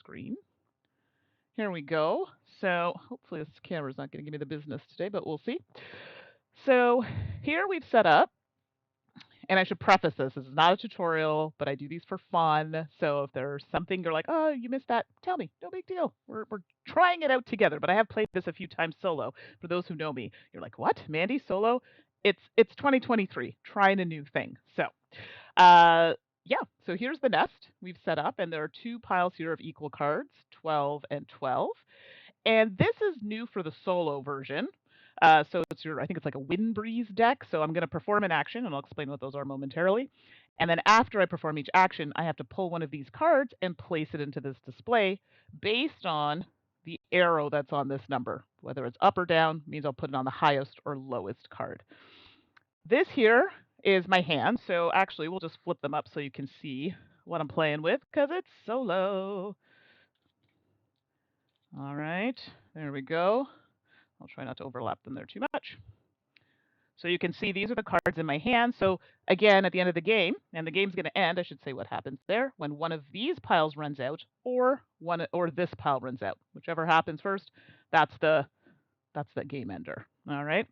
screen. Here we go. So hopefully this camera's not going to give me the business today, but we'll see. So here we've set up, and I should preface this is not a tutorial, but I do these for fun. So if there's something you're like, oh, you missed that, tell me. No big deal. We're trying it out together, but I have played this a few times solo. For those who know me, you're like, what? Mandi solo? It's 2023, trying a new thing. So uh, yeah, so here's the nest we've set up, and there are two piles here of equal cards, 12 and 12. And this is new for the solo version. So I think it's like a wind breeze deck. So I'm going to perform an action, and I'll explain what those are momentarily. And then after I perform each action, I have to pull one of these cards and place it into this display based on the arrow that's on this number. Whether it's up or down means I'll put it on the highest or lowest card. This here is my hand. So actually, we'll just flip them up so you can see what I'm playing with because it's solo. All right, there we go. I'll try not to overlap them there too much. So you can see these are the cards in my hand. So again, at the end of the game, and the game's going to end, I should say what happens there, when one of these piles runs out or this pile runs out. Whichever happens first, that's the game ender. All right.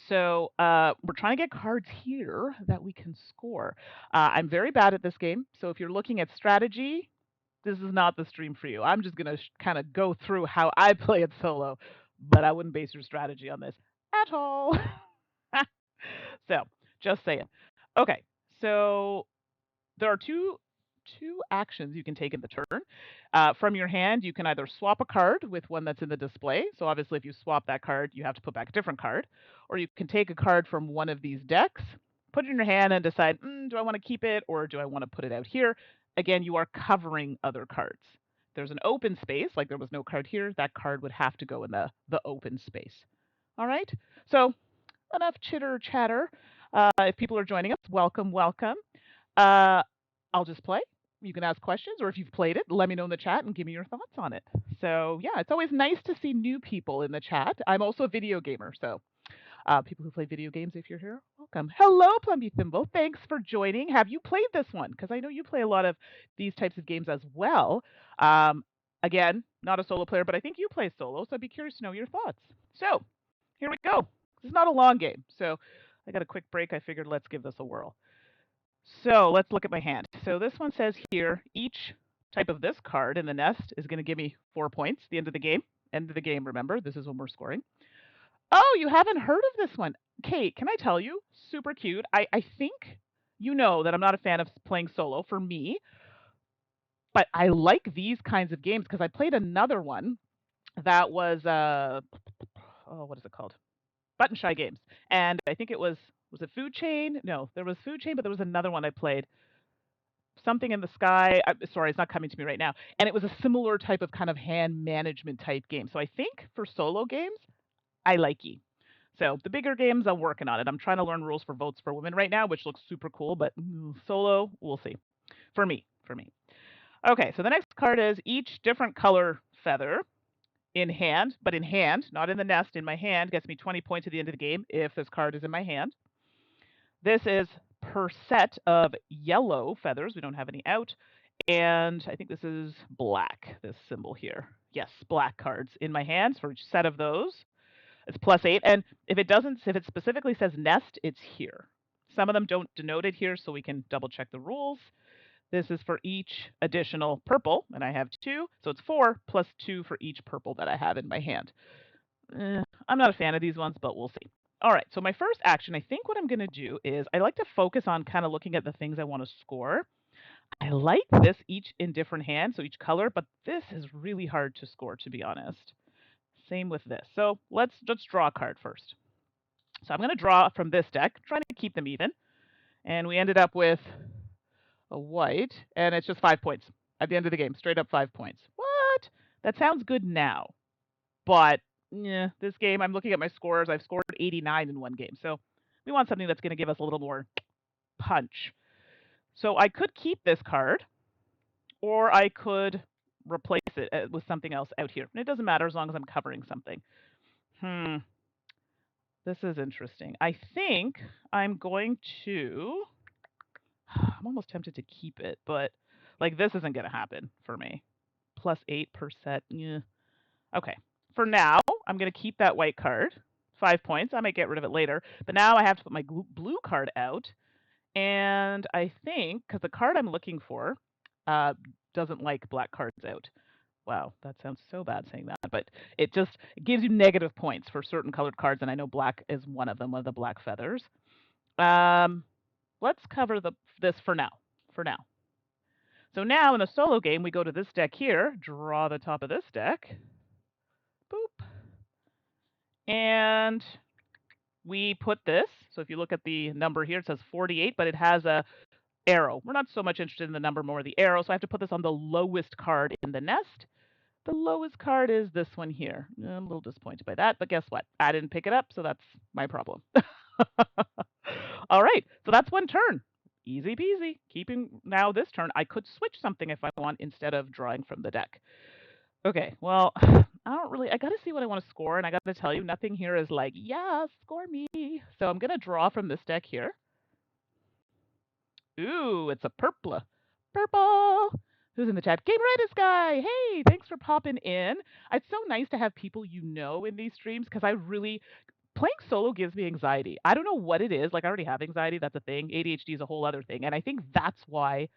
So we're trying to get cards here that we can score. I'm very bad at this game. So if you're looking at strategy, this is not the stream for you. I'm just going to kind of go through how I play it solo, but I wouldn't base your strategy on this at all. So, just saying. Okay, so there are two actions you can take in the turn. From your hand, you can either swap a card with one that's in the display. So obviously, if you swap that card, you have to put back a different card. Or you can take a card from one of these decks, put it in your hand, and decide, do I want to keep it or do I want to put it out here? Again, you are covering other cards. There's an open space, like there was no card here. That card would have to go in the open space. All right. So enough chitter chatter. If people are joining us, welcome, welcome. Uh, I'll just play. You can ask questions, or if you've played it, let me know in the chat and give me your thoughts on it. So yeah, it's always nice to see new people in the chat. I'm also a video gamer, so people who play video games, if you're here, welcome. Hello, Plumby Thimble. Thanks for joining. Have you played this one? Because I know you play a lot of these types of games as well. Again, not a solo player, but I think you play solo, so I'd be curious to know your thoughts. So here we go. This is not a long game, so I got a quick break. I figured let's give this a whirl. So let's look at my hand. So this one says here, each type of this card in the nest is going to give me 4 points at the end of the game. End of the game, remember, this is when we're scoring. Oh, you haven't heard of this one. Kate, can I tell you? Super cute. I think you know that I'm not a fan of playing solo for me, but I like these kinds of games because I played another one that was, what is it called? Button Shy Games. And I think it was it Food Chain? No, there was Food Chain, but there was another one I played. Something in the Sky. Sorry, it's not coming to me right now. And it was a similar type of kind of hand management type game. So I think for solo games, I like ye. So the bigger games, I'm working on it. I'm trying to learn rules for votes for women right now, which looks super cool, but solo, we'll see. For me. Okay, so the next card is each different color feather in hand, but in hand, not in the nest, in my hand, gets me 20 points at the end of the game if this card is in my hand. This is per set of yellow feathers. We don't have any out. And I think this is black, this symbol here. Yes, black cards in my hands for each set of those. It's +8. And if it specifically says nest, it's here. Some of them don't denote it here, so we can double check the rules. This is for each additional purple, and I have 2, so it's 4 plus 2 for each purple that I have in my hand. I'm not a fan of these ones, but we'll see. All right, so my first action, I think what I'm going to do is I like to focus on kind of looking at the things I want to score. I like this each in different hands, so each color, but this is really hard to score, to be honest. Same with this. So let's draw a card first. So I'm going to draw from this deck, trying to keep them even. And we ended up with a white, and it's just 5 points at the end of the game, straight up 5 points. What? That sounds good now, but yeah, this game, I'm looking at my scores. I've scored 89 in one game, so we want something that's going to give us a little more punch. So I could keep this card, or I could replace it with something else out here. And it doesn't matter as long as I'm covering something. This is interesting. I think I'm going to... I'm almost tempted to keep it, but like this isn't going to happen for me. plus 8%. Yeah. Okay. For now, I'm going to keep that white card. 5 points. I might get rid of it later. But now I have to put my blue card out. And I think, because the card I'm looking for doesn't like black cards out. Wow, that sounds so bad saying that, but it gives you negative points for certain colored cards, and I know black is one of them, one of the black feathers. Um, let's cover this for now. For now. So now in a solo game, we go to this deck here, draw the top of this deck, boop, and we put this. So if you look at the number here, it says 48, but it has a arrow. We're not so much interested in the number, more the arrow. So I have to put this on the lowest card in the nest. The lowest card is this one here. I'm a little disappointed by that, but guess what? I didn't pick it up, so that's my problem. All right, so that's one turn. Easy peasy. Keeping now this turn, I could switch something if I want instead of drawing from the deck. Okay, well, I got to see what I want to score, and I got to tell you, nothing here is like, yeah, score me. So I'm going to draw from this deck here. Ooh, it's a purple. Purple. Who's in the chat? Game Reddit guy. Hey, thanks for popping in. It's so nice to have people you know in these streams because playing solo gives me anxiety. I don't know what it is. Like I already have anxiety. That's a thing. ADHD is a whole other thing. And I think that's why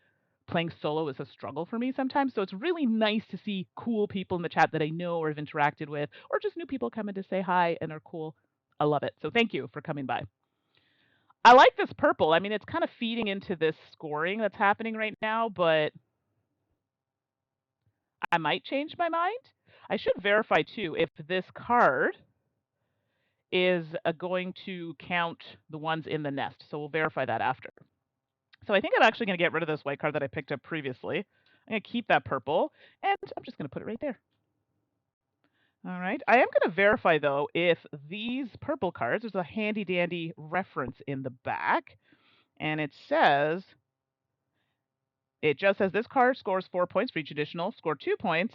playing solo is a struggle for me sometimes. So it's really nice to see cool people in the chat that I know or have interacted with, or just new people coming to say hi and are cool. I love it. So thank you for coming by. I like this purple. I mean, it's kind of feeding into this scoring that's happening right now, but I might change my mind. I should verify too if this card is going to count the ones in the nest. So we'll verify that after. So I think I'm actually going to get rid of this white card that I picked up previously. I'm going to keep that purple, and I'm just going to put it right there. All right. I am going to verify, though, if these purple cards, there's a handy-dandy reference in the back, and it just says this card scores 4 points for each additional, score 2 points.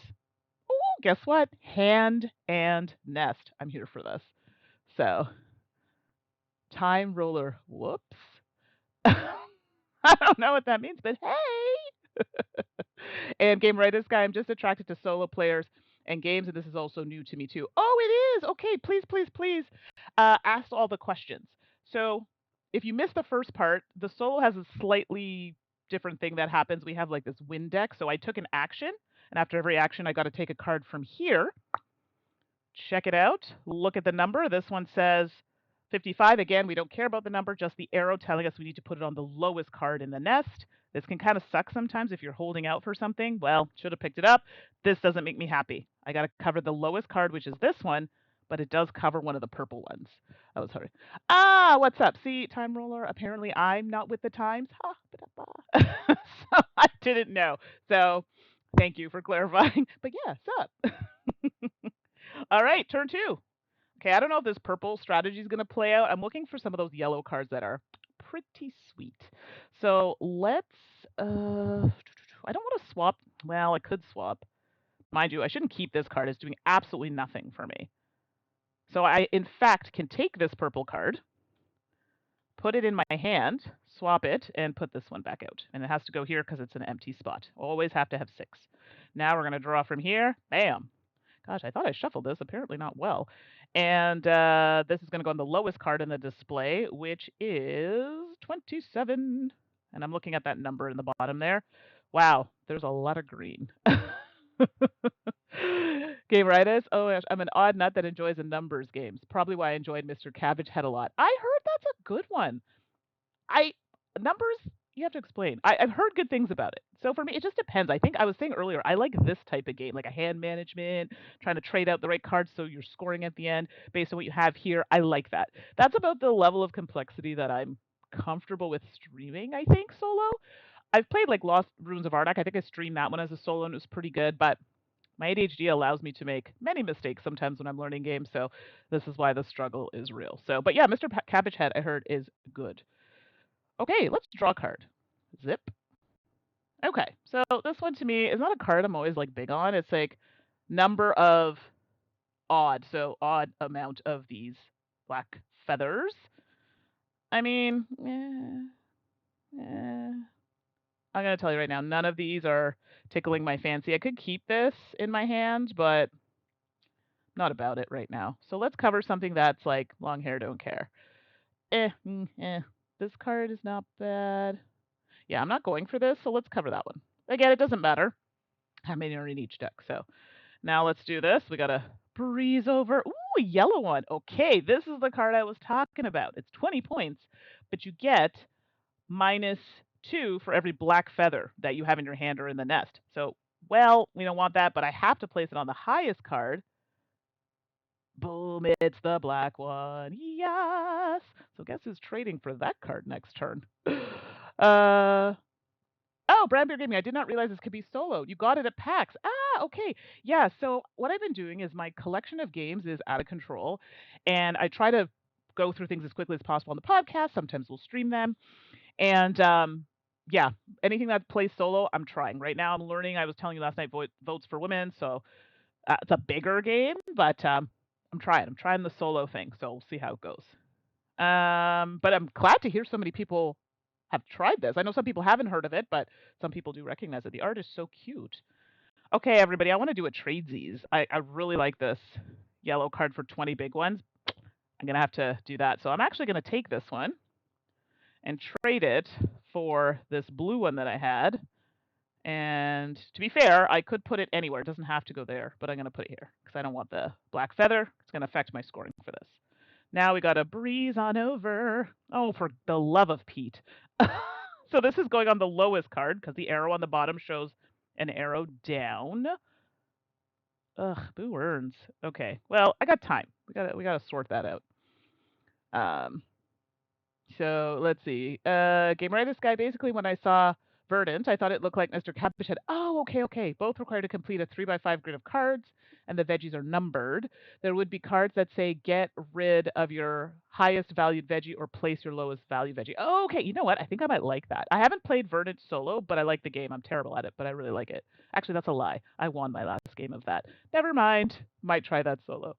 Oh, guess what? Hand and nest. I'm here for this. So, time roller. Whoops. I don't know what that means, but hey. And Game Writers Guy, I'm just attracted to solo players and games, and this is also new to me too. Oh, it is. Okay, please, please, please ask all the questions. So if you missed the first part, the solo has a slightly different thing that happens. We have like this win deck. So I took an action, and after every action, I got to take a card from here. Check it out. Look at the number. This one says 55. Again, we don't care about the number, just the arrow telling us we need to put it on the lowest card in the nest. This can kind of suck sometimes if you're holding out for something. Well, should have picked it up. This doesn't make me happy. I got to cover the lowest card, which is this one, but it does cover one of the purple ones. That was hard. Ah, what's up? See, time roller. Apparently, I'm not with the times. So I didn't know. So thank you for clarifying. But yeah, what's up? All right, turn 2. Okay, I don't know if this purple strategy is going to play out. I'm looking for some of those yellow cards that are pretty sweet. So let's, I don't want to swap. Well, I could swap. Mind you, I shouldn't keep this card. It's doing absolutely nothing for me. So I, in fact, can take this purple card, put it in my hand, swap it, and put this one back out. And it has to go here because it's an empty spot. Always have to have 6. Now we're going to draw from here. Bam. Gosh, I thought I shuffled this. Apparently not well. And this is going to go on the lowest card in the display, which is 27. And I'm looking at that number in the bottom there. Wow, there's a lot of green. Game writers. Oh, I'm an odd nut that enjoys a numbers games. Probably why I enjoyed Mr. Cabbage Head a lot. I heard that's a good one. Numbers, you have to explain. I've heard good things about it. So for me, it just depends. I think I was saying earlier, I like this type of game, like a hand management, trying to trade out the right cards so you're scoring at the end based on what you have here. I like that. That's about the level of complexity that I'm comfortable with streaming, I think, solo. I've played like Lost Ruins of Arnak. I think I streamed that one as a solo and it was pretty good, but my ADHD allows me to make many mistakes sometimes when I'm learning games, so this is why the struggle is real. So, but yeah, Mr. Cabbage Head, I heard, is good. Okay, let's draw a card. Zip. Okay, so this one to me is not a card I'm always like big on. It's like number of odd, so odd amount of these black feathers. I mean, I'm gonna tell you right now, none of these are tickling my fancy. I could keep this in my hand, but not about it right now. So let's cover something that's like long hair, don't care. Eh. This card is not bad. Yeah, I'm not going for this, so let's cover that one. Again, it doesn't matter how many are in each deck. So now let's do this. We gotta breeze over. Ooh, a yellow one. Okay, this is the card I was talking about. It's 20 points, but you get -2 for every black feather that you have in your hand or in the nest. So, well, we don't want that, but I have to place it on the highest card. Boom, it's the black one. Yes. So guess who's trading for that card next turn? Uh Oh, Brown Bear Gaming. I did not realize this could be solo. You got it at PAX. Ah, okay. Yeah, so what I've been doing is my collection of games is out of control, and I try to go through things as quickly as possible on the podcast. Sometimes we'll stream them. And yeah, anything that plays solo, I'm trying. Right now, I'm learning. I was telling you last night, Votes for Women, so it's a bigger game, but I'm trying. I'm trying the solo thing, so we'll see how it goes. But I'm glad to hear so many people have tried this. I know some people haven't heard of it, but some people do recognize it. The art is so cute. Okay, everybody, I want to do a tradesies. I really like this yellow card for 20 big ones. I'm going to have to do that. So I'm actually going to take this one and trade it for this blue one that I had. And to be fair, I could put it anywhere. It doesn't have to go there, but I'm going to put it here because I don't want the black feather. It's going to affect my scoring for this. Now we got to breeze on over. Oh, for the love of Pete. So this is going on the lowest card because the arrow on the bottom shows an arrow down. Ugh, boo earns. Okay, well, I got time. We gotta sort that out. So let's see. Game Writer Guy, basically when I saw Verdant, I thought it looked like Mr. Cabbage Head. Oh, okay. Both require to complete a 3x5 grid of cards, and the veggies are numbered. There would be cards that say get rid of your highest valued veggie or place your lowest valued veggie. Oh, okay, you know what? I think I might like that. I haven't played Verdant solo, but I like the game. I'm terrible at it, but I really like it. Actually, that's a lie. I won my last game of that. Never mind. Might try that solo.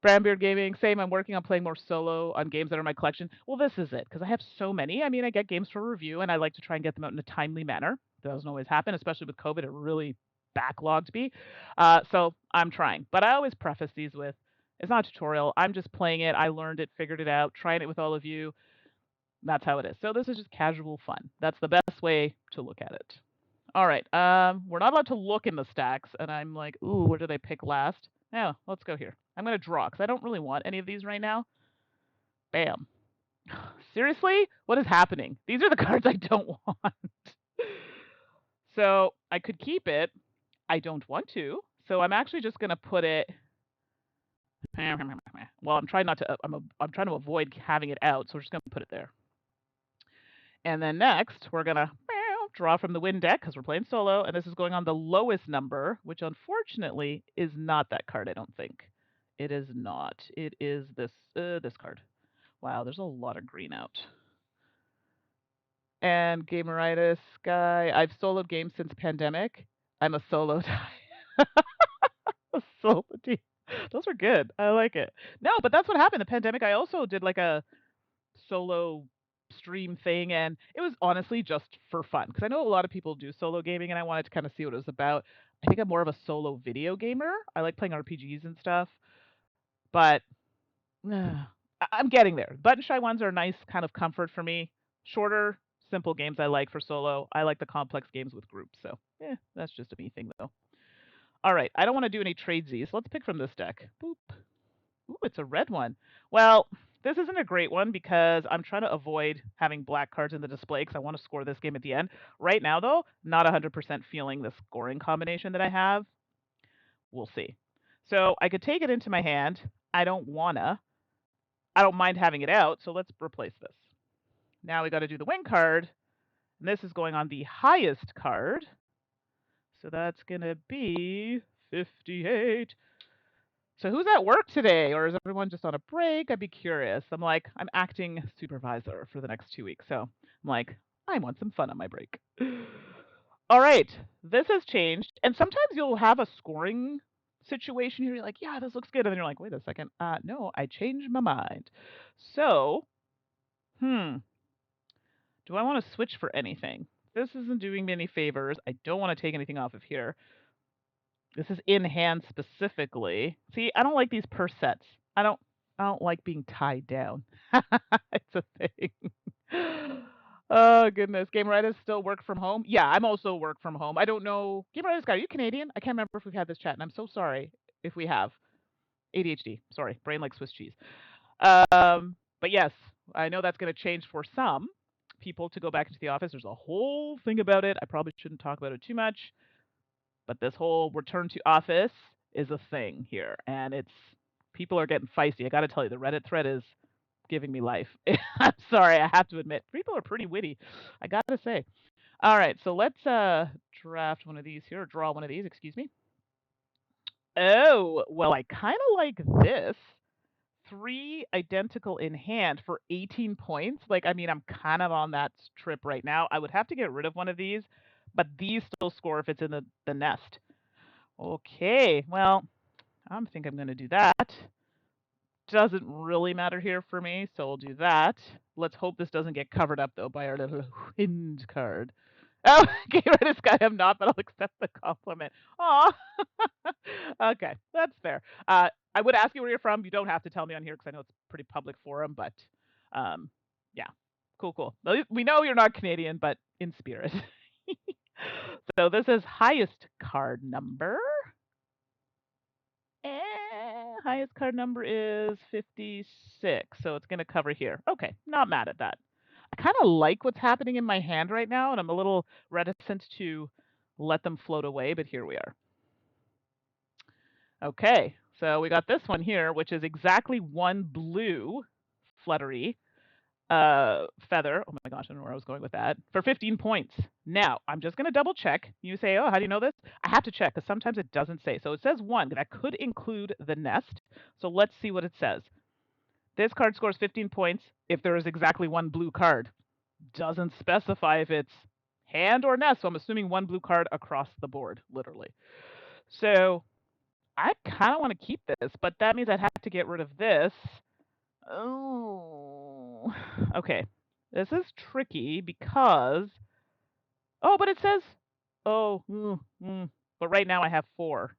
Brandbeard Gaming, same. I'm working on playing more solo on games that are in my collection. Well, this is it, because I have so many. I mean, I get games for review, and I like to try and get them out in a timely manner. That doesn't always happen, especially with COVID. It really backlogged me. So I'm trying. But I always preface these with, it's not a tutorial. I'm just playing it. I learned it, figured it out, trying it with all of you. That's how it is. So this is just casual fun. That's the best way to look at it. All right. We're not allowed to look in the stacks, and I'm like, ooh, what did I pick last? No, let's go here. I'm going to draw because I don't really want any of these right now. Bam. Seriously? What is happening? These are the cards I don't want. So I could keep it. I don't want to. So I'm actually just going to put it. Well, I'm trying not to. I'm trying to avoid having it out, so we're just going to put it there. And then next, we're going to draw from the win deck because we're playing solo, and this is going on the lowest number, which unfortunately is not that card, I don't think. It is not. It is this card. Wow, there's a lot of green out. And Gameritis guy, I've soloed games since pandemic. I'm a solo die. A solo team. Those are good. I like it. No, but that's what happened. The pandemic, I also did like a solo stream thing, and it was honestly just for fun because I know a lot of people do solo gaming, and I wanted to kind of see what it was about. I think I'm more of a solo video gamer. I like playing RPGs and stuff, but I'm getting there. Button shy ones are a nice kind of comfort for me. Shorter, simple games I like for solo. I like the complex games with groups. So that's just a me thing though. All right, I don't want to do any tradesies. Let's pick from this deck. Boop. Ooh, it's a red one. Well, this isn't a great one because I'm trying to avoid having black cards in the display because I want to score this game at the end. Right now, though, not 100% feeling the scoring combination that I have. We'll see. So I could take it into my hand. I don't wanna. I don't mind having it out, so let's replace this. Now we got to do the win card, and this is going on the highest card. So that's going to be 58. So who's at work today, or is everyone just on a break? I'd be curious. I'm acting supervisor for the next 2 weeks, so I'm like, I want some fun on my break. All right, this has changed, and sometimes you'll have a scoring situation here. You're like, yeah, this looks good, and then you're like, wait a second, no, I changed my mind. So, do I want to switch for anything? This isn't doing me any favors. I don't want to take anything off of here. This is in hand specifically. See, I don't like these purse sets. I don't like being tied down. It's a thing. Oh goodness. Game Writers still work from home? Yeah, I'm also work from home. I don't know. Game Writers guy, are you Canadian? I can't remember if we've had this chat, and I'm so sorry if we have. ADHD. Sorry. Brain like Swiss cheese. But yes, I know that's going to change for some people to go back into the office. There's a whole thing about it. I probably shouldn't talk about it too much, but this whole return to office is a thing here, and it's people are getting feisty. I got to tell you, the Reddit thread is giving me life. I'm sorry, I have to admit, people are pretty witty. I got to say. All right, so let's draft one of these here, or draw one of these. Excuse me. Oh, well, I kind of like this. 3 identical in hand for 18 points. Like, I mean, I'm kind of on that trip right now. I would have to get rid of one of these, but these still score if it's in the nest. Okay, well, I think I'm going to do that. Doesn't really matter here for me, so we'll do that. Let's hope this doesn't get covered up, though, by our little wind card. Oh, get rid of this guy. I'm not, but I'll accept the compliment. Aw. Okay, that's fair. I would ask you where you're from. You don't have to tell me on here because I know it's a pretty public forum, but yeah, cool. We know you're not Canadian, but in spirit. So this is highest card number. Highest card number is 56, so it's going to cover here. Okay, not mad at that. I kind of like what's happening in my hand right now, and I'm a little reticent to let them float away, but here we are. Okay, so we got this one here, which is exactly 1 blue fluttery feather. Oh my gosh, I don't know where I was going with that. For 15 points. Now, I'm just going to double check. You say, oh, how do you know this? I have to check because sometimes it doesn't say. So it says 1. That could include the nest. So let's see what it says. This card scores 15 points if there is exactly 1 blue card. Doesn't specify if it's hand or nest. So I'm assuming 1 blue card across the board, literally. So I kind of want to keep this, but that means I'd have to get rid of this. Oh, okay. This is tricky because, oh, but it says, oh, but right now I have 4.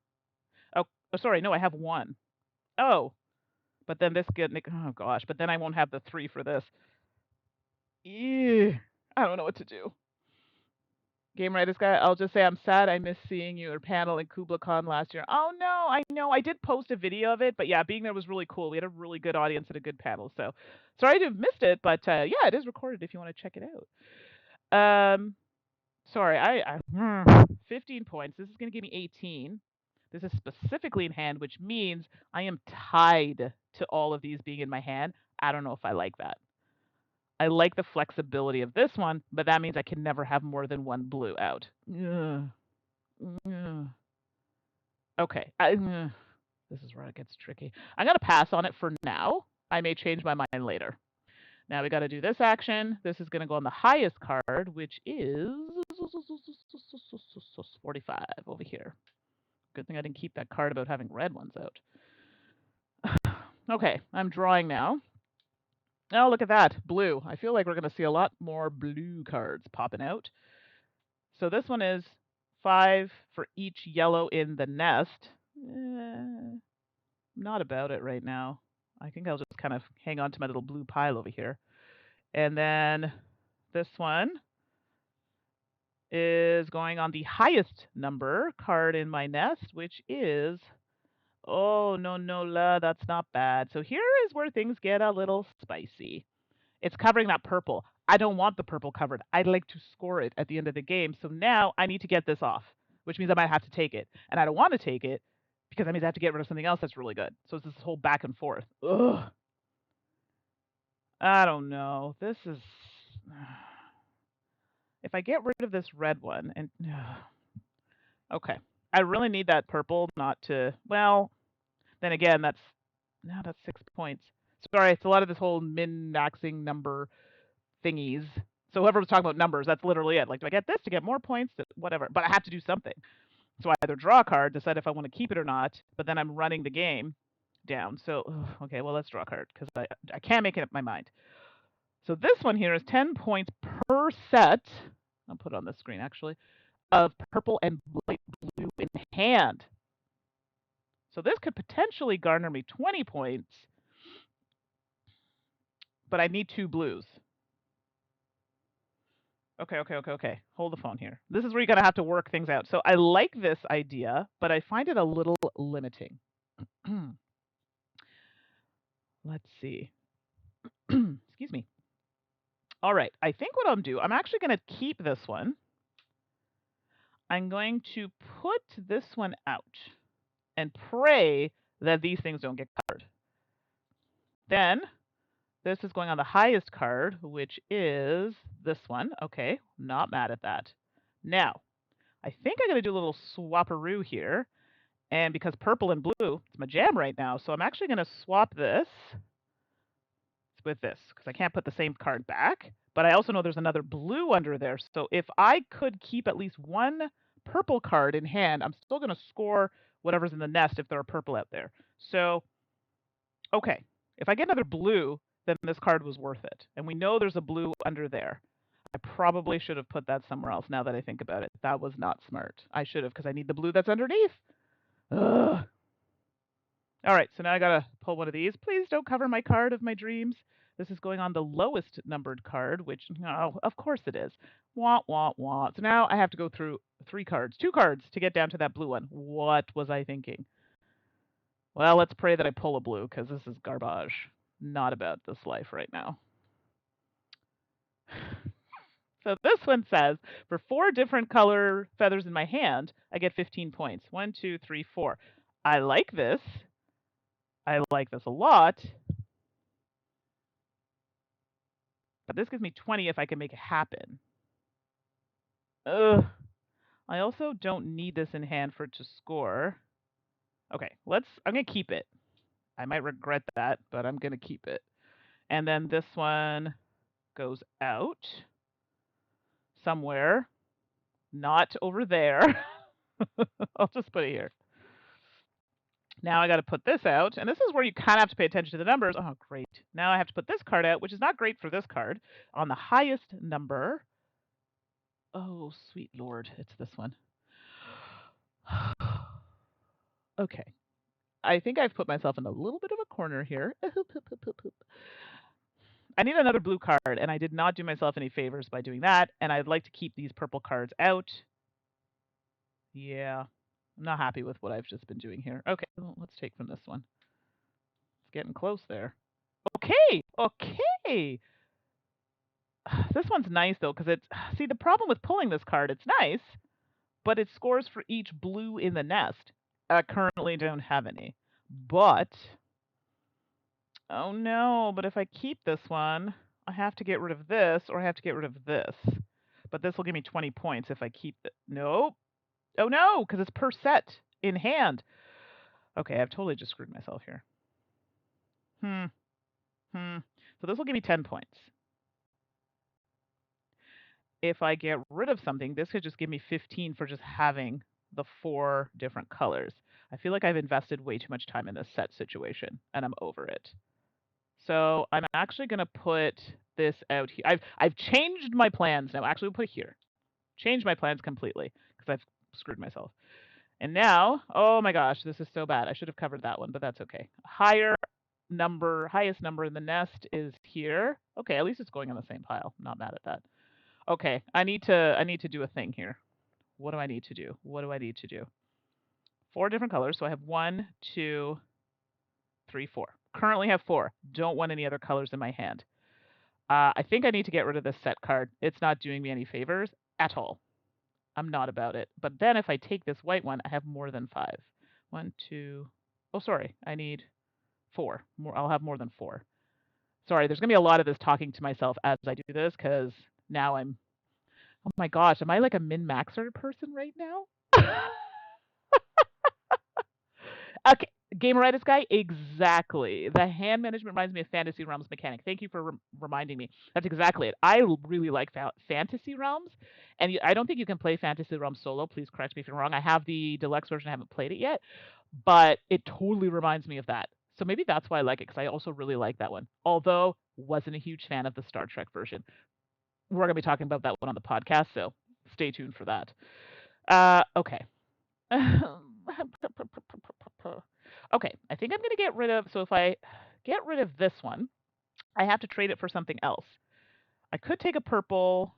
Oh, sorry, no, I have 1. Oh, but then this oh gosh, but then I won't have the 3 for this. Ew, I don't know what to do. Game Writers guy, I'll just say I'm sad I missed seeing your panel in KublaCon last year. Oh no, I know. I did post a video of it, but yeah, being there was really cool. We had a really good audience and a good panel. So sorry to have missed it, but yeah, it is recorded if you want to check it out. Sorry, 15 points. This is going to give me 18. This is specifically in hand, which means I am tied to all of these being in my hand. I don't know if I like that. I like the flexibility of this one, but that means I can never have more than 1 blue out. Okay. This is where it gets tricky. I'm going to pass on it for now. I may change my mind later. Now we got to do this action. This is going to go on the highest card, which is 45 over here. Good thing I didn't keep that card about having red ones out. Okay, I'm drawing now. Oh, look at that. Blue. I feel like we're going to see a lot more blue cards popping out. So this one is 5 for each yellow in the nest. Not about it right now. I think I'll just kind of hang on to my little blue pile over here. And then this one is going on the highest number card in my nest, which is, oh, no, that's not bad. So here is where things get a little spicy. It's covering that purple. I don't want the purple covered. I'd like to score it at the end of the game. So now I need to get this off, which means I might have to take it. And I don't want to take it because that means I have to get rid of something else that's really good. So it's this whole back and forth. Ugh. I don't know. This is... If I get rid of this red one and... Okay. I really need that purple not to... Well, then again, that's 6 points. Sorry, it's a lot of this whole min-maxing number thingies. So whoever was talking about numbers, that's literally it. Like, do I get this to get more points? Whatever. But I have to do something. So I either draw a card, decide if I want to keep it or not, but then I'm running the game down. So, okay, well, let's draw a card because I can't make up my mind. So this one here is 10 points per set. I'll put it on the screen actually, of purple and light blue in hand. So this could potentially garner me 20 points, but I need 2 blues. Okay. Hold the phone here. This is where you're going to have to work things out. So I like this idea, but I find it a little limiting. Let's see. Excuse me. All right. I think what I'm do, I'm actually going to keep this one. I'm going to put this one out and pray that these things don't get covered. Then this is going on the highest card, which is this one. Okay, not mad at that. Now, I think I'm going to do a little swapperoo here. And because purple and blue, it's my jam right now, so I'm actually going to swap this with this because I can't put the same card back. But I also know there's another blue under there. So if I could keep at least one purple card in hand, I'm still going to score whatever's in the nest if there are purple out there. So, okay, if I get another blue, then this card was worth it. And we know there's a blue under there. I probably should have put that somewhere else now that I think about it. That was not smart. I should have because I need the blue that's underneath. Ugh. All right, so now I gotta pull one of these. Please don't cover my card of my dreams. This is going on the lowest numbered card, which, oh, of course it is. Wah, wah, wah. So now I have to go through 2 cards to get down to that blue one. What was I thinking? Well, let's pray that I pull a blue because this is garbage. Not about this life right now. So this one says, for 4 different color feathers in my hand, I get 15 points. 1, 2, 3, 4. I like this. I like this a lot. But this gives me 20 if I can make it happen. Ugh. I also don't need this in hand for it to score. Okay, I'm going to keep it. I might regret that, but I'm going to keep it. And then this one goes out somewhere. Not over there. I'll just put it here. Now I got to put this out, and this is where you kind of have to pay attention to the numbers. Oh, great. Now I have to put this card out, which is not great for this card, on the highest number. Oh, sweet Lord, it's this one. Okay. I think I've put myself in a little bit of a corner here. I need another blue card, and I did not do myself any favors by doing that, and I'd like to keep these purple cards out. Yeah, I'm not happy with what I've just been doing here. Okay, well, let's take from this one. It's getting close there. Okay. This one's nice, though, because it's... See, the problem with pulling this card, it's nice, but it scores for each blue in the nest. I currently don't have any. But... Oh no, but if I keep this one, I have to get rid of this, or I have to get rid of this. But this will give me 20 points if I keep it. Nope. Oh no, because it's per set in hand. Okay, I've totally just screwed myself here. So this will give me 10 points. If I get rid of something, this could just give me 15 for just having the 4 different colors. I feel like I've invested way too much time in this set situation, and I'm over it. So I'm actually going to put this out here. I've changed my plans now. Actually, we'll put it here. Changed my plans completely because I've screwed myself. And now, oh my gosh, this is so bad. I should have covered that one, but that's okay. Highest number in the nest is here. Okay, at least it's going on the same pile. I'm not mad at that. Okay, I need to do a thing here. What do I need to do? 4 different colors. So I have 1, 2, 3, 4. Currently have 4. Don't want any other colors in my hand. I think I need to get rid of this set card. It's not doing me any favors at all. I'm not about it. But then if I take this white one, I have more than 5. 1, 2. Oh, sorry. I need 4. I'll have more than 4. Sorry, there's going to be a lot of this talking to myself as I do this because now I'm... Oh my gosh, am I like a min-maxer person right now? Okay, Gameritis guy, exactly. The hand management reminds me of Fantasy Realms mechanic. Thank you for reminding me. That's exactly it. I really like Fantasy Realms, and I don't think you can play Fantasy Realms solo. Please correct me if I'm wrong. I have the deluxe version. I haven't played it yet, but it totally reminds me of that. So maybe that's why I like it, because I also really like that one. Although, wasn't a huge fan of the Star Trek version. We're going to be talking about that one on the podcast, so stay tuned for that. Okay. Okay, I think I'm going to get rid of, so if I get rid of this one, I have to trade it for something else. I could take a purple.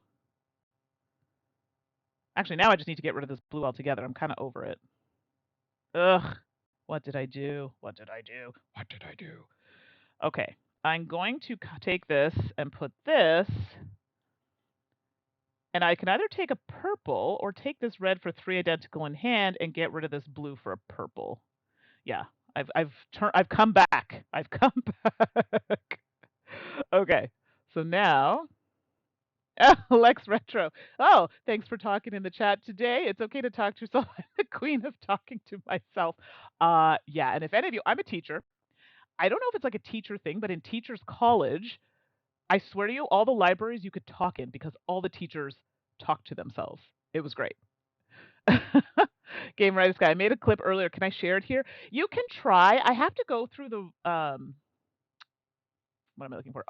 Actually, now I just need to get rid of this blue altogether. I'm kind of over it. Ugh. What did I do? What did I do? What did I do? Okay, I'm going to take this and put this, and I can either take a purple or take this red for 3 identical in hand and get rid of this blue for a purple. Yeah, I've come back. I've come back. Okay, so now Lex Retro. Oh, thanks for talking in the chat today. It's okay to talk to yourself. I'm the queen of talking to myself. Yeah, and if any of you, I'm a teacher. I don't know if it's like a teacher thing, but in teachers college, I swear to you, all the libraries you could talk in because all the teachers talk to themselves. It was great. Game Writers Guy. I made a clip earlier. Can I share it here? You can try. I have to go through the what am I looking for?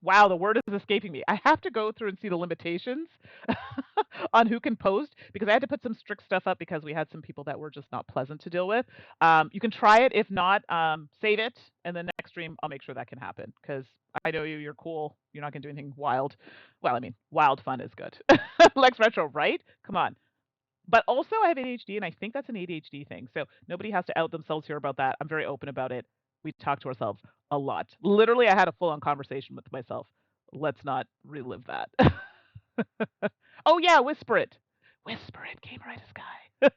Wow, the word is escaping me. I have to go through and see the limitations on who can post because I had to put some strict stuff up because we had some people that were just not pleasant to deal with. You can try it. If not, save it, and the next stream I'll make sure that can happen because I know you. You're cool. You're not gonna do anything wild. Well, I mean, wild fun is good. Lex Retro, right? Come on. But also, I have ADHD, and I think that's an ADHD thing. So nobody has to out themselves here about that. I'm very open about it. We talk to ourselves a lot. Literally, I had a full-on conversation with myself. Let's not relive that. Oh yeah, whisper it. Whisper it, Game Right Sky.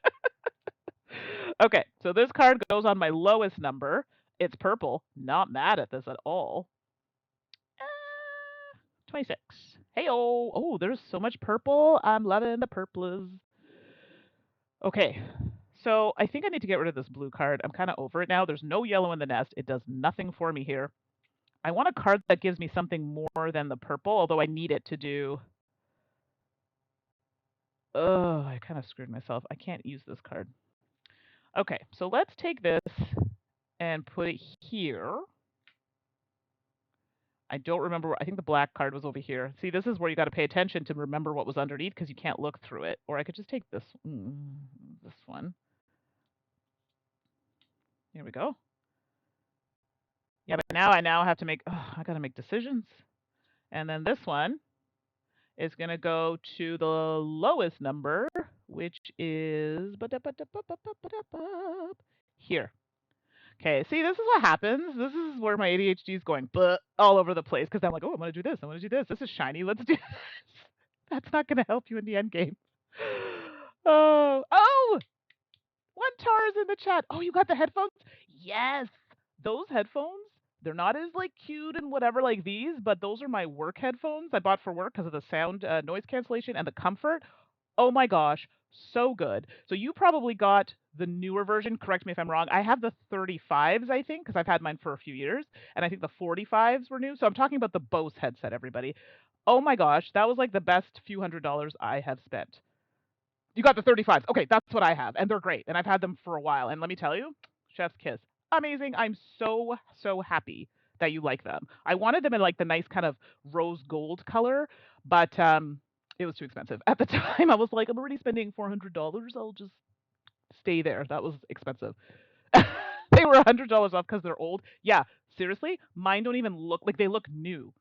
Okay, so this card goes on my lowest number. It's purple. Not mad at this at all. 26. Hey oh, there's so much purple. I'm loving the purples. Okay, so I think I need to get rid of this blue card. I'm kind of over it now. There's no yellow in the nest. It does nothing for me here. I want a card that gives me something more than the purple, although I need it to do. Oh, I kind of screwed myself. I can't use this card. Okay, so let's take this and put it here. I don't remember. I think the black card was over here. See, this is where you got to pay attention to remember what was underneath because you can't look through it. Or I could just take this one. Here we go. Yeah, but now I have to make. I got to make decisions. And then this one is going to go to the lowest number, which is here. Okay, see, this is what happens. This is where my ADHD is going all over the place because I'm like, oh, I'm going to do this. I'm going to do this. This is shiny. Let's do this. That's not going to help you in the end game. Oh, one tar is in the chat. Oh, you got the headphones? Yes. Those headphones, they're not as like cute and whatever like these, but those are my work headphones I bought for work because of the sound noise cancellation and the comfort. Oh my gosh, so good. So you probably got the newer version. Correct me if I'm wrong. I have the 35s, I think, because I've had mine for a few years, and I think the 45s were new. So I'm talking about the Bose headset, everybody. Oh my gosh, that was like the best few $100s I have spent. You got the 35s. Okay, that's what I have, and they're great, and I've had them for a while. And let me tell you, chef's kiss, amazing. I'm so happy that you like them. I wanted them in like the nice kind of rose gold color, but it was too expensive at the time. I was like, I'm already spending $400. I'll just stay there. That was expensive. They were $100 off because they're old. Yeah, seriously, mine don't even look like they look new.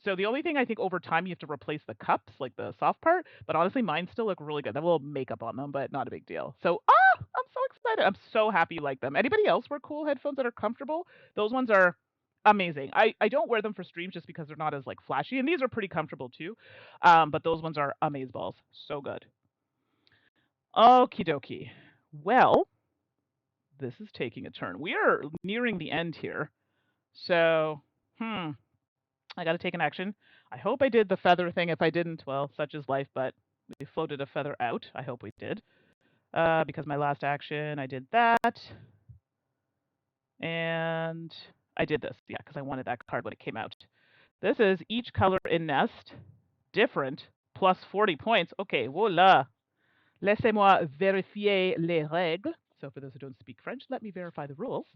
So the only thing I think over time you have to replace the cups, like the soft part. But honestly, mine still look really good. They have a little makeup on them, but not a big deal. So I'm so excited. I'm so happy you like them. Anybody else wear cool headphones that are comfortable? Those ones are amazing. I don't wear them for streams just because they're not as like flashy, and these are pretty comfortable too. But those ones are amazeballs. So good. Okie dokie. Well, this is taking a turn. We are nearing the end here. So, I got to take an action. I hope I did the feather thing. If I didn't, well, such is life, but we floated a feather out. I hope we did. Because my last action, I did that. And I did this, yeah, because I wanted that card when it came out. This is each color in nest, different, plus 40 points. Okay, voila. Laissez-moi vérifier les règles. So for those who don't speak French, let me verify the rules.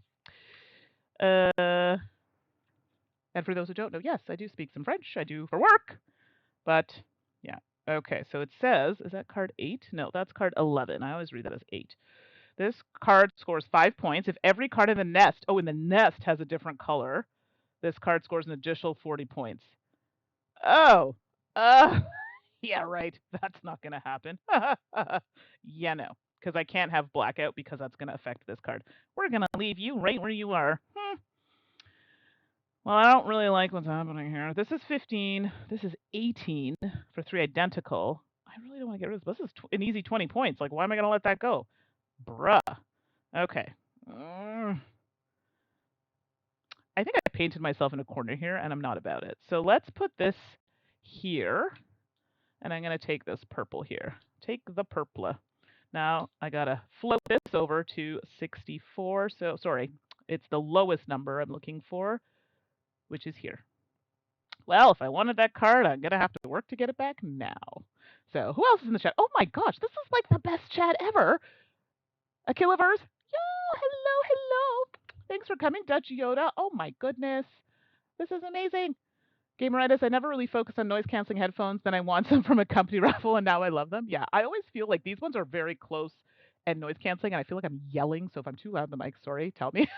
And for those who don't know, yes, I do speak some French. I do for work. But yeah. Okay, so it says, is that card 8? No, that's card 11. I always read that as 8. This card scores 5 points. If every card in the nest, in the nest has a different color, this card scores an additional 40 points. Oh, uh, yeah, right. That's not going to happen. Yeah, no, because I can't have blackout because that's going to affect this card. We're going to leave you right where you are. Well, I don't really like what's happening here. This is 15. This is 18 for 3 identical. I really don't want to get rid of this. This is an easy 20 points. Like, why am I going to let that go? Bruh. Okay. I think I painted myself in a corner here, and I'm not about it. So let's put this here, and I'm going to take this purple here. Take the purple. Now, I got to float this over to 64. So, sorry, it's the lowest number I'm looking for, which is here. Well, if I wanted that card, I'm going to have to work to get it back now. So, who else is in the chat? Oh my gosh, this is like the best chat ever. Akilaverse. Yo, hello, hello. Thanks for coming, Dutch Yoda. Oh my goodness. This is amazing. Gameritis, I never really focused on noise canceling headphones. Then I want some from a company raffle, and now I love them. Yeah, I always feel like these ones are very close and noise canceling, and I feel like I'm yelling. So if I'm too loud in the mic, sorry, tell me.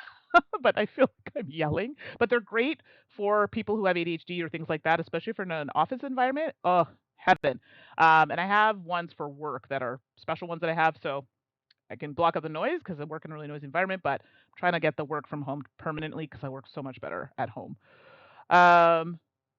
But I feel like I'm yelling. But they're great for people who have ADHD or things like that, especially for an office environment. Oh, heaven. And I have ones for work that are special ones that I have. So I can block out the noise because I work in a really noisy environment, but I'm trying to get the work from home permanently because I work so much better at home.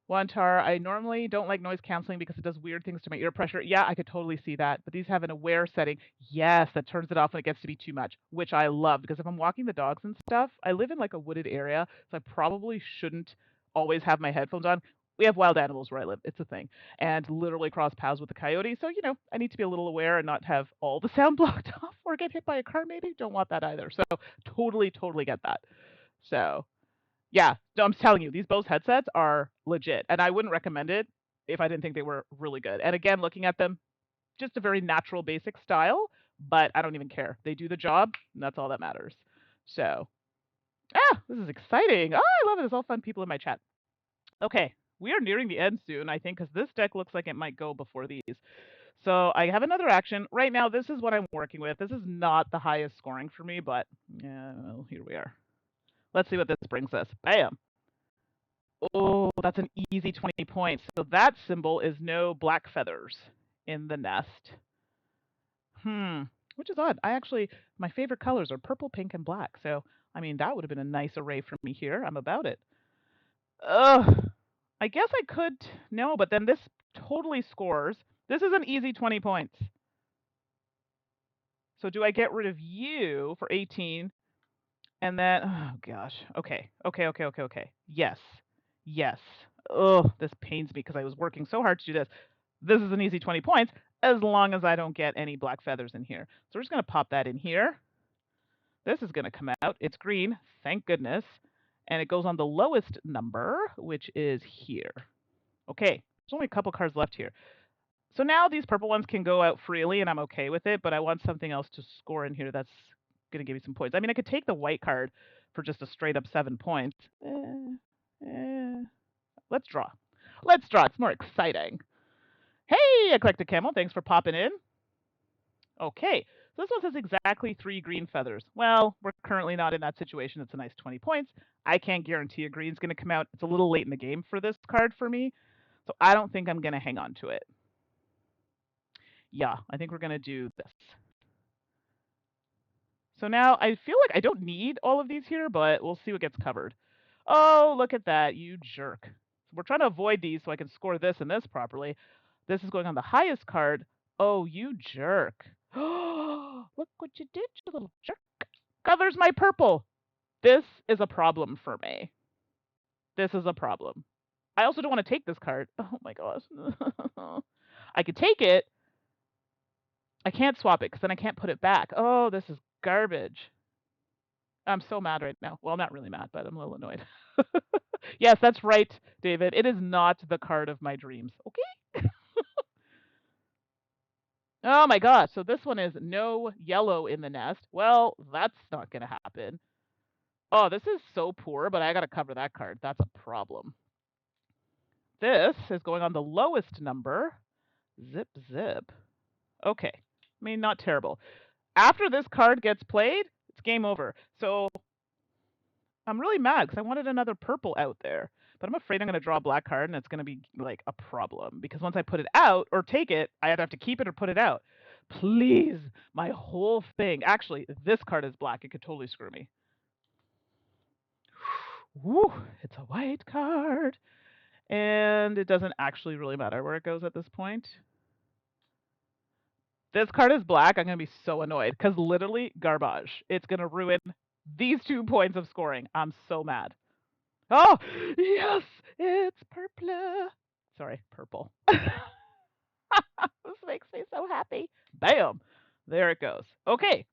Wantar, I normally don't like noise canceling because it does weird things to my ear pressure. Yeah, I could totally see that. But these have an aware setting. Yes, that turns it off when it gets to be too much, which I love because if I'm walking the dogs and stuff, I live in like a wooded area, so I probably shouldn't always have my headphones on. We have wild animals where I live. It's a thing. And literally cross paths with a coyote. So, I need to be a little aware and not have all the sound blocked off or get hit by a car maybe. Don't want that either. So totally, totally get that. So yeah, no, I'm telling you, these Bose headsets are legit, and I wouldn't recommend it if I didn't think they were really good. And again, looking at them, just a very natural, basic style, but I don't even care. They do the job, and that's all that matters. So, this is exciting. Oh, I love it. There's all fun people in my chat. Okay, we are nearing the end soon, I think, because this deck looks like it might go before these. So I have another action. Right now, this is what I'm working with. This is not the highest scoring for me, but yeah, well, here we are. Let's see what this brings us. Bam. Oh, that's an easy 20 points. So that symbol is no black feathers in the nest. Which is odd. My favorite colors are purple, pink, and black. So, I mean, that would have been a nice array for me here. I'm about it. Ugh. I guess I could, no, but then this totally scores. This is an easy 20 points. So do I get rid of you for 18? And then, oh gosh. Okay. Yes. Oh, this pains me because I was working so hard to do this. This is an easy 20 points as long as I don't get any black feathers in here. So we're just going to pop that in here. This is going to come out. It's green, thank goodness. And it goes on the lowest number, which is here. Okay, there's only a couple cards left here. So now these purple ones can go out freely, and I'm okay with it, but I want something else to score in here that's going to give me some points. I mean, I could take the white card for just a straight up 7 points. Let's draw. It's more exciting. Hey, Eclectic Camel, thanks for popping in. Okay, so this one says exactly 3 green feathers. Well, we're currently not in that situation. It's a nice 20 points. I can't guarantee a green's going to come out. It's a little late in the game for this card for me, so I don't think I'm going to hang on to it. Yeah, I think we're going to do this. So now I feel like I don't need all of these here, but we'll see what gets covered. Oh, look at that, you jerk. We're trying to avoid these so I can score this and this properly. This is going on the highest card. Oh, you jerk. Look what you did, you little jerk. Covers my purple. This is a problem for me. This is a problem. I also don't want to take this card. Oh my gosh. I could take it. I can't swap it because then I can't put it back. Oh, this is garbage. I'm so mad right now. Well, not really mad, but I'm a little annoyed. Yes, that's right, David. It is not the card of my dreams. Okay? Oh my gosh. So this one is no yellow in the nest. Well, that's not going to happen. Oh, this is so poor, but I got to cover that card. That's a problem. This is going on the lowest number. Zip, zip. Okay. I mean, not terrible. After this card gets played, it's game over. So I'm really mad because I wanted another purple out there. But I'm afraid I'm going to draw a black card and it's going to be like a problem because once I put it out or take it, I either have to keep it or put it out. Please, my whole thing. Actually, this card is black. It could totally screw me. Woo, it's a white card. And it doesn't actually really matter where it goes at this point. This card is black. I'm going to be so annoyed because literally garbage. It's going to ruin these 2 points of scoring. I'm so mad. Oh, yes, it's purple. Sorry, purple. This makes me so happy. Bam. There it goes. Okay.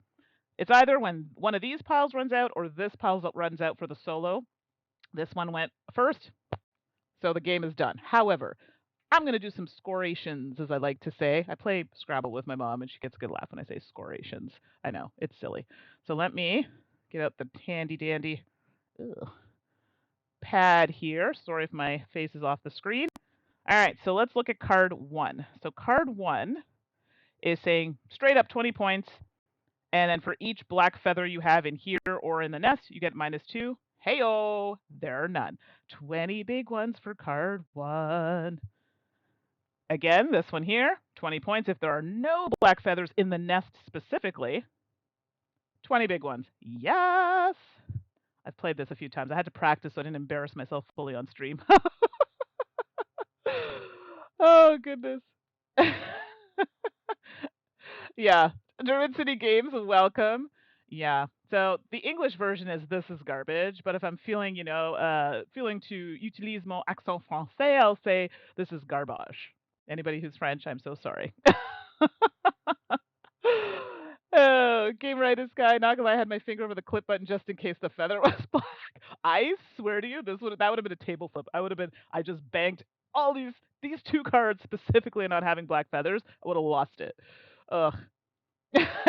It's either when one of these piles runs out or this pile runs out for the solo. This one went first, so the game is done. However, I'm going to do some scorations, as I like to say. I play Scrabble with my mom, and she gets a good laugh when I say scorations. I know, it's silly. So let me get out the handy-dandy pad here. Sorry if my face is off the screen. All right, so let's look at card 1. So card 1 is saying straight up 20 points, and then for each black feather you have in here or in the nest, you get -2. Hey-oh, there are none. 20 big ones for card 1. Again, this one here, 20 points if there are no black feathers in the nest specifically. 20 big ones. Yes! I've played this a few times. I had to practice so I didn't embarrass myself fully on stream. Oh, goodness. Yeah. Druid City Games, welcome. Yeah. So the English version is "this is garbage," but if I'm feeling, feeling to utilise mon accent français, I'll say "this is garbage." Anybody who's French, I'm so sorry. Oh, game rightus guy. Not gonna lie, I had my finger over the clip button just in case the feather was black. I swear to you, that would have been a table flip. I just banked all these 2 cards specifically on not having black feathers. I would have lost it. Ugh.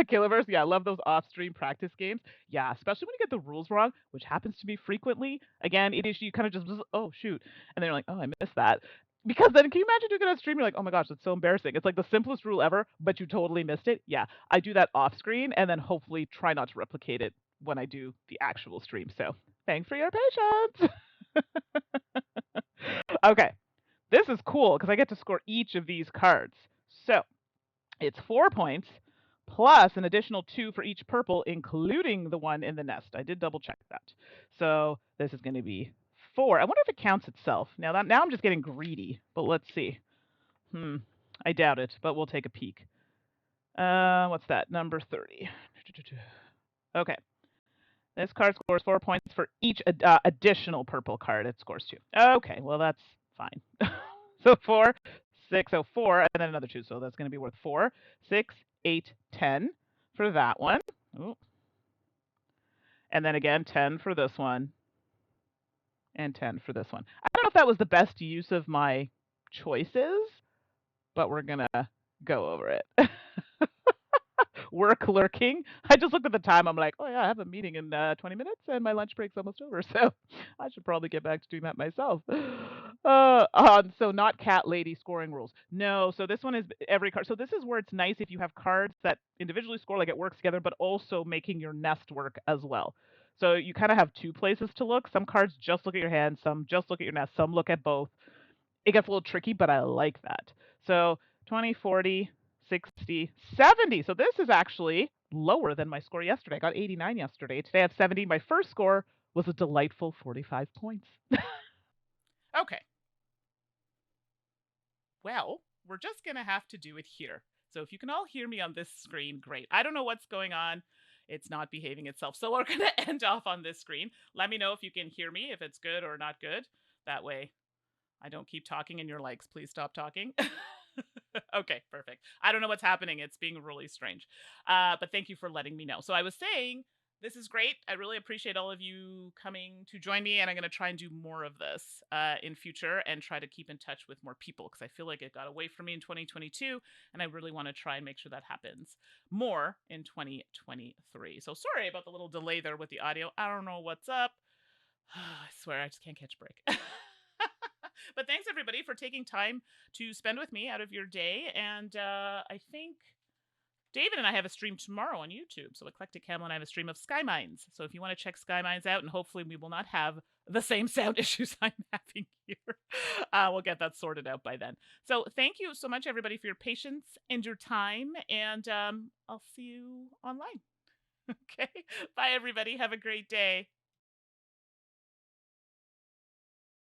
Killiverse, yeah, I love those off-stream practice games. Yeah, especially when you get the rules wrong, which happens to me frequently. Again, it is you kind of just, oh shoot, and then you're like, oh, I missed that. Because then, can you imagine doing it on stream? You're like, oh my gosh, that's so embarrassing. It's like the simplest rule ever, but you totally missed it. Yeah, I do that off screen, and then hopefully try not to replicate it when I do the actual stream. So, thanks for your patience. Okay, this is cool because I get to score each of these cards. So, it's 4 points plus an additional 2 for each purple, including the one in the nest. I did double check that. So this is going to be 4. I wonder if it counts itself. Now I'm just getting greedy, but let's see. I doubt it, but we'll take a peek. What's that? Number 30. Okay. This card scores 4 points for each additional purple card. It scores 2. Okay, well that's fine. So 4, 6, so 4, and then another 2. So that's going to be worth 4, 6, 8, 10 for that one. Ooh. And then again, 10 for this one, and 10 for this one. I don't know if that was the best use of my choices, but we're going to go over it. Work lurking. I just looked at the time. I'm like, oh yeah, I have a meeting in 20 minutes and my lunch break's almost over. So I should probably get back to doing that myself. So not cat lady scoring rules. No, so this one is every card. So this is where it's nice if you have cards that individually score, like it works together, but also making your nest work as well. So you kind of have 2 places to look. Some cards just look at your hand, some just look at your nest, some look at both. It gets a little tricky, but I like that. So 20, 40, 60, 70. So this is actually lower than my score yesterday. I got 89 yesterday. Today I have 70. My first score was a delightful 45 points. Okay. Well, we're just going to have to do it here. So if you can all hear me on this screen, great. I don't know what's going on. It's not behaving itself. So we're going to end off on this screen. Let me know if you can hear me, if it's good or not good. That way I don't keep talking and you're like, please stop talking. Okay, perfect. I don't know what's happening. It's being really strange. But thank you for letting me know. So I was saying This is great. I really appreciate all of you coming to join me, and I'm going to try and do more of this in future and try to keep in touch with more people because I feel like it got away from me in 2022, and I really want to try and make sure that happens more in 2023. So sorry about the little delay there with the audio. I don't know what's up. I swear I just can't catch a break. But thanks everybody for taking time to spend with me out of your day, and I think David and I have a stream tomorrow on YouTube. So Eclectic Camel and I have a stream of Sky Mines. So if you want to check Sky Mines out, and hopefully we will not have the same sound issues I'm having here, we'll get that sorted out by then. So thank you so much, everybody, for your patience and your time. And I'll see you online. Okay. Bye, everybody. Have a great day.